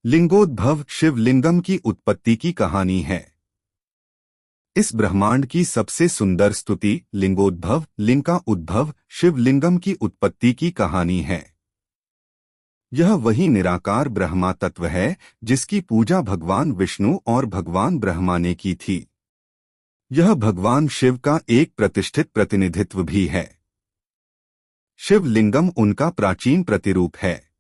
लिंगोद्भव शिवलिंगम की उत्पत्ति की कहानी है। इस ब्रह्मांड की सबसे सुंदर स्तुति लिंगोद्भव, लिंग का उद्भव, शिवलिंगम की उत्पत्ति की कहानी है। यह वही निराकार ब्रह्मा तत्व है जिसकी पूजा भगवान विष्णु और भगवान ब्रह्मा ने की थी। यह भगवान शिव का एक प्रतिष्ठित प्रतिनिधित्व भी है। शिवलिंगम उनका प्राचीन प्रतिरूप है।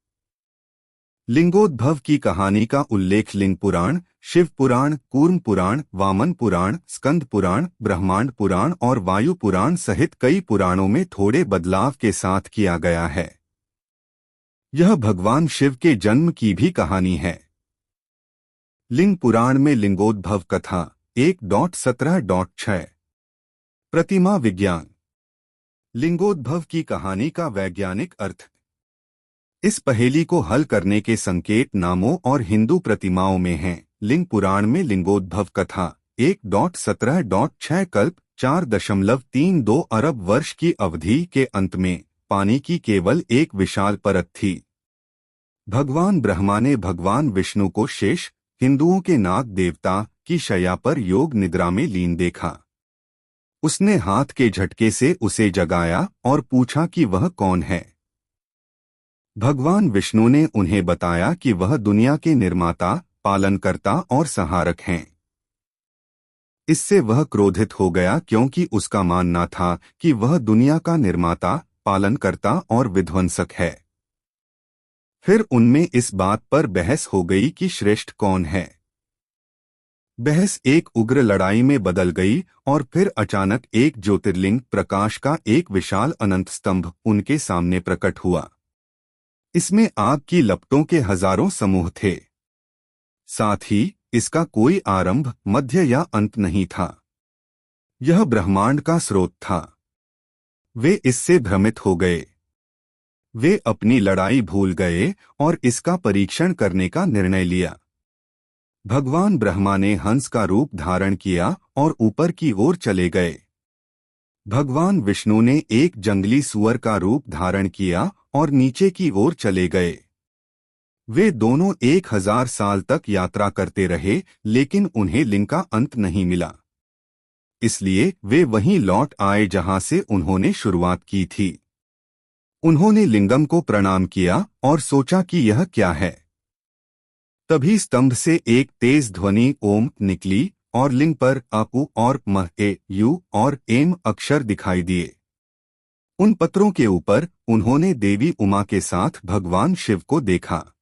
लिंगोद्भव की कहानी का उल्लेख लिंग पुराण, शिव पुराण, कूर्म पुराण, वामन पुराण, स्कंद पुराण, ब्रह्मांड पुराण और वायु पुराण सहित कई पुराणों में थोड़े बदलाव के साथ किया गया है। यह भगवान शिव के जन्म की भी कहानी है। लिंग पुराण में लिंगोद्भव कथा 1.17.6 प्रतिमा विज्ञान। लिंगोद्भव की कहानी का वैज्ञानिक अर्थ। इस पहेली को हल करने के संकेत नामों और हिंदू प्रतिमाओं में हैं। लिंग पुराण में लिंगोद्भव कथा 1.17.6 कल्प 4.32 अरब वर्ष की अवधि के अंत में पानी की केवल एक विशाल परत थी। भगवान ब्रह्मा ने भगवान विष्णु को शेष, हिंदुओं के नाग देवता, की शैया पर योग निद्रा में लीन देखा। उसने हाथ के झटके से उसे जगाया और पूछा कि वह कौन है। भगवान विष्णु ने उन्हें बताया कि वह दुनिया के निर्माता, पालनकर्ता और संहारक हैं। इससे वह क्रोधित हो गया क्योंकि उसका मानना था कि वह दुनिया का निर्माता, पालनकर्ता और विध्वंसक है। फिर उनमें इस बात पर बहस हो गई कि श्रेष्ठ कौन है। बहस एक उग्र लड़ाई में बदल गई और फिर अचानक एक ज्योतिर्लिंग प्रकाश का एक विशाल अनंत स्तंभ उनके सामने प्रकट हुआ। इसमें आग की लपटों के हजारों समूह थे। साथ ही इसका कोई आरंभ, मध्य या अंत नहीं था। यह ब्रह्मांड का स्रोत था। वे इससे भ्रमित हो गए। वे अपनी लड़ाई भूल गए और इसका परीक्षण करने का निर्णय लिया। भगवान ब्रह्मा ने हंस का रूप धारण किया और ऊपर की ओर चले गए। भगवान विष्णु ने एक जंगली सुअर का रूप धारण किया और नीचे की ओर चले गए। वे दोनों 1000 साल तक यात्रा करते रहे, लेकिन उन्हें लिंग का अंत नहीं मिला। इसलिए वे वहीं लौट आए जहां से उन्होंने शुरुआत की थी। उन्होंने लिंगम को प्रणाम किया और सोचा कि यह क्या है। तभी स्तंभ से एक तेज ध्वनि ओम निकली और लिंग पर अ और म ए यू और एम अक्षर दिखाई दिए। उन पत्रों के ऊपर उन्होंने देवी उमा के साथ भगवान शिव को देखा।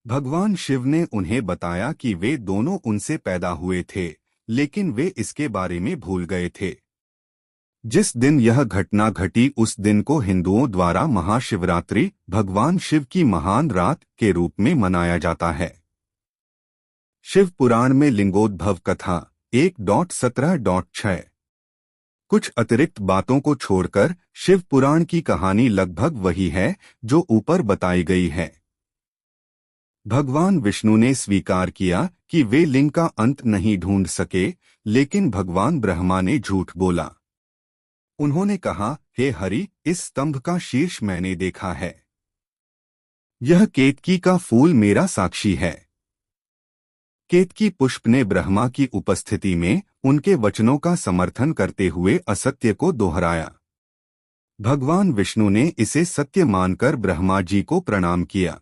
भगवान शिव ने उन्हें बताया कि वे दोनों उनसे पैदा हुए थे, लेकिन वे इसके बारे में भूल गए थे। जिस दिन यह घटना घटी उस दिन को हिंदुओं द्वारा महाशिवरात्रि, भगवान शिव की महान रात के रूप में मनाया जाता है। शिव पुराण में लिंगोद्भव कथा 1.17.6 कुछ अतिरिक्त बातों को छोड़कर शिव पुराण की कहानी लगभग वही है जो ऊपर बताई गई है। भगवान विष्णु ने स्वीकार किया कि वे लिंग का अंत नहीं ढूंढ सके, लेकिन भगवान ब्रह्मा ने झूठ बोला। उन्होंने कहा, हे हरि, इस स्तंभ का शीर्ष मैंने देखा है। यह केतकी का फूल मेरा साक्षी है। केतकी पुष्प ने ब्रह्मा की उपस्थिति में उनके वचनों का समर्थन करते हुए असत्य को दोहराया। भगवान विष्णु ने इसे सत्य मानकर ब्रह्मा जी को प्रणाम किया।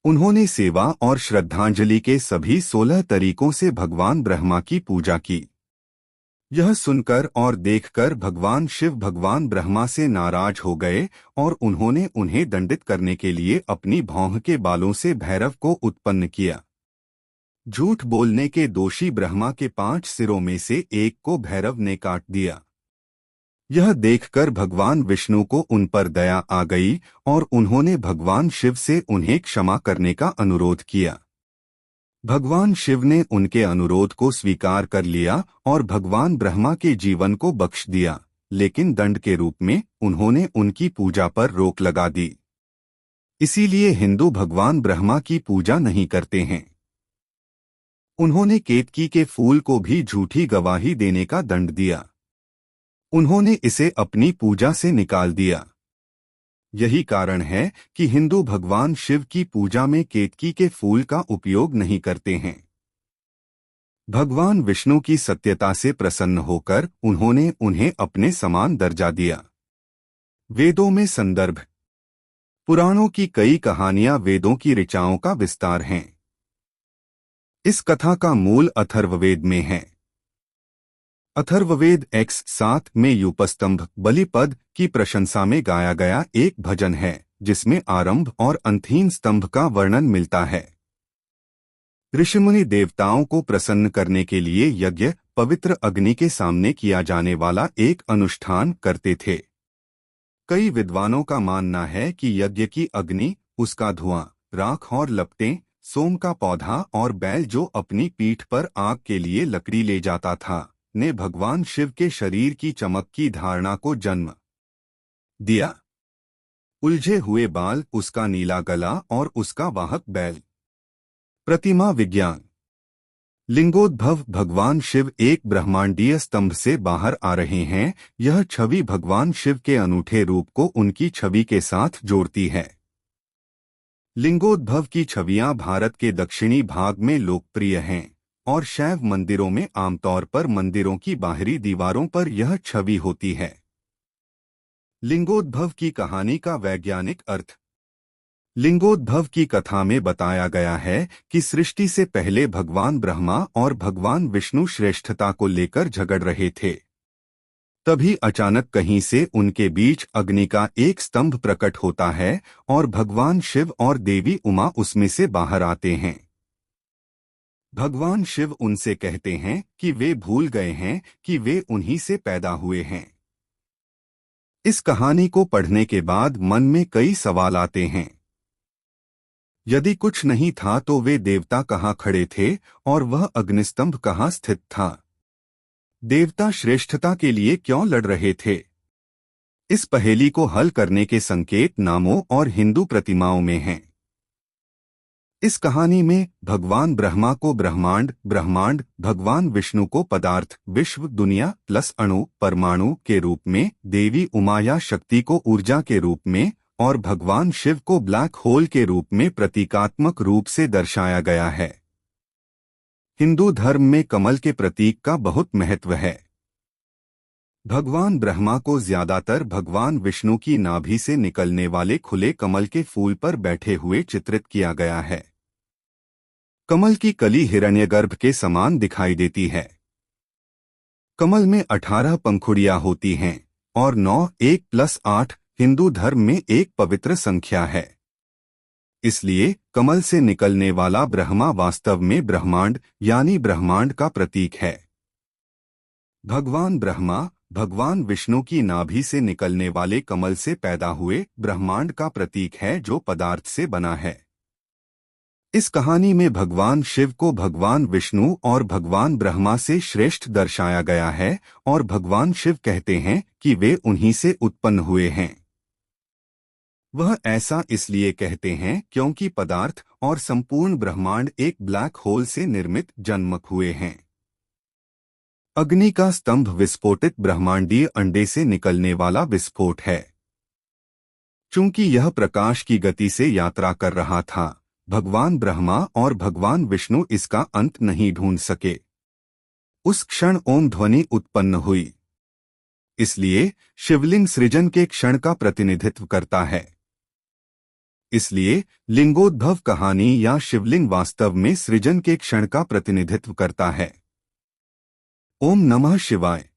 उन्होंने सेवा और श्रद्धांजलि के सभी 16 तरीकों से भगवान ब्रह्मा की पूजा की। यह सुनकर और देखकर भगवान शिव भगवान ब्रह्मा से नाराज हो गए और उन्होंने उन्हें दंडित करने के लिए अपनी भौंह के बालों से भैरव को उत्पन्न किया। झूठ बोलने के दोषी ब्रह्मा के 5 सिरों में से एक को भैरव ने काट दिया। यह देखकर भगवान विष्णु को उन पर दया आ गई और उन्होंने भगवान शिव से उन्हें क्षमा करने का अनुरोध किया। भगवान शिव ने उनके अनुरोध को स्वीकार कर लिया और भगवान ब्रह्मा के जीवन को बख्श दिया, लेकिन दंड के रूप में उन्होंने उनकी पूजा पर रोक लगा दी। इसीलिए हिंदू भगवान ब्रह्मा की पूजा नहीं करते हैं। उन्होंने केतकी के फूल को भी झूठी गवाही देने का दंड दिया। उन्होंने इसे अपनी पूजा से निकाल दिया। यही कारण है कि हिंदू भगवान शिव की पूजा में केतकी के फूल का उपयोग नहीं करते हैं। भगवान विष्णु की सत्यता से प्रसन्न होकर उन्होंने उन्हें अपने समान दर्जा दिया। वेदों में संदर्भ। पुराणों की कई कहानियां वेदों की ऋचाओं का विस्तार हैं। इस कथा का मूल अथर्ववेद में है। अथर्ववेद X7 में यूपस्तंभ बलिपद की प्रशंसा में गाया गया एक भजन है, जिसमें आरंभ और अंतहीन स्तंभ का वर्णन मिलता है। ऋषिमुनि देवताओं को प्रसन्न करने के लिए यज्ञ पवित्र अग्नि के सामने किया जाने वाला एक अनुष्ठान करते थे। कई विद्वानों का मानना है कि यज्ञ की अग्नि, उसका धुआं, राख और लपटें, सोम का पौधा और बैल जो अपनी पीठ पर आग के लिए लकड़ी ले जाता था, ने भगवान शिव के शरीर की चमक की धारणा को जन्म दिया। उलझे हुए बाल, उसका नीला गला और उसका वाहक बैल। प्रतिमा विज्ञान। लिंगोद्भव। भगवान शिव एक ब्रह्मांडीय स्तंभ से बाहर आ रहे हैं। यह छवि भगवान शिव के अनूठे रूप को उनकी छवि के साथ जोड़ती है। लिंगोद्भव की छवियां भारत के दक्षिणी भाग में लोकप्रिय हैं और शैव मंदिरों में आमतौर पर मंदिरों की बाहरी दीवारों पर यह छवि होती है। लिंगोद्भव की कहानी का वैज्ञानिक अर्थ। लिंगोद्भव की कथा में बताया गया है कि सृष्टि से पहले भगवान ब्रह्मा और भगवान विष्णु श्रेष्ठता को लेकर झगड़ रहे थे। तभी अचानक कहीं से उनके बीच अग्नि का एक स्तंभ प्रकट होता है और भगवान शिव और देवी उमा उसमें से बाहर आते हैं। भगवान शिव उनसे कहते हैं कि वे भूल गए हैं कि वे उन्हीं से पैदा हुए हैं। इस कहानी को पढ़ने के बाद मन में कई सवाल आते हैं। यदि कुछ नहीं था तो वे देवता कहाँ खड़े थे और वह अग्निस्तंभ कहाँ स्थित था? देवता श्रेष्ठता के लिए क्यों लड़ रहे थे? इस पहेली को हल करने के संकेत नामों और हिंदू प्रतिमाओं में हैं। इस कहानी में भगवान ब्रह्मा को ब्रह्मांड, भगवान विष्णु को पदार्थ, विश्व, दुनिया प्लस अणु, परमाणु के रूप में, देवी उमा या शक्ति को ऊर्जा के रूप में और भगवान शिव को ब्लैक होल के रूप में प्रतीकात्मक रूप से दर्शाया गया है। हिंदू धर्म में कमल के प्रतीक का बहुत महत्व है। भगवान ब्रह्मा को ज्यादातर भगवान विष्णु की नाभि से निकलने वाले खुले कमल के फूल पर बैठे हुए चित्रित किया गया है। कमल की कली हिरण्यगर्भ के समान दिखाई देती है। कमल में 18 पंखुड़ियां होती हैं और 9 1 + 8 हिंदू धर्म में एक पवित्र संख्या है। इसलिए कमल से निकलने वाला ब्रह्मा वास्तव में ब्रह्मांड यानी ब्रह्मांड का प्रतीक है। भगवान ब्रह्मा भगवान विष्णु की नाभि से निकलने वाले कमल से पैदा हुए ब्रह्मांड का प्रतीक है जो पदार्थ से बना है। इस कहानी में भगवान शिव को भगवान विष्णु और भगवान ब्रह्मा से श्रेष्ठ दर्शाया गया है और भगवान शिव कहते हैं कि वे उन्हीं से उत्पन्न हुए हैं। वह ऐसा इसलिए कहते हैं क्योंकि पदार्थ और संपूर्ण ब्रह्मांड एक ब्लैक होल से निर्मित जन्मक हुए हैं। अग्नि का स्तंभ विस्फोटित ब्रह्मांडीय अंडे से निकलने वाला विस्फोट है। चूंकि यह प्रकाश की गति से यात्रा कर रहा था, भगवान ब्रह्मा और भगवान विष्णु इसका अंत नहीं ढूंढ सके। उस क्षण ओम ध्वनि उत्पन्न हुई। इसलिए शिवलिंग सृजन के क्षण का प्रतिनिधित्व करता है। इसलिए लिंगोद्भव कहानी या शिवलिंग वास्तव में सृजन के क्षण का प्रतिनिधित्व करता है। ओम नमः शिवाय।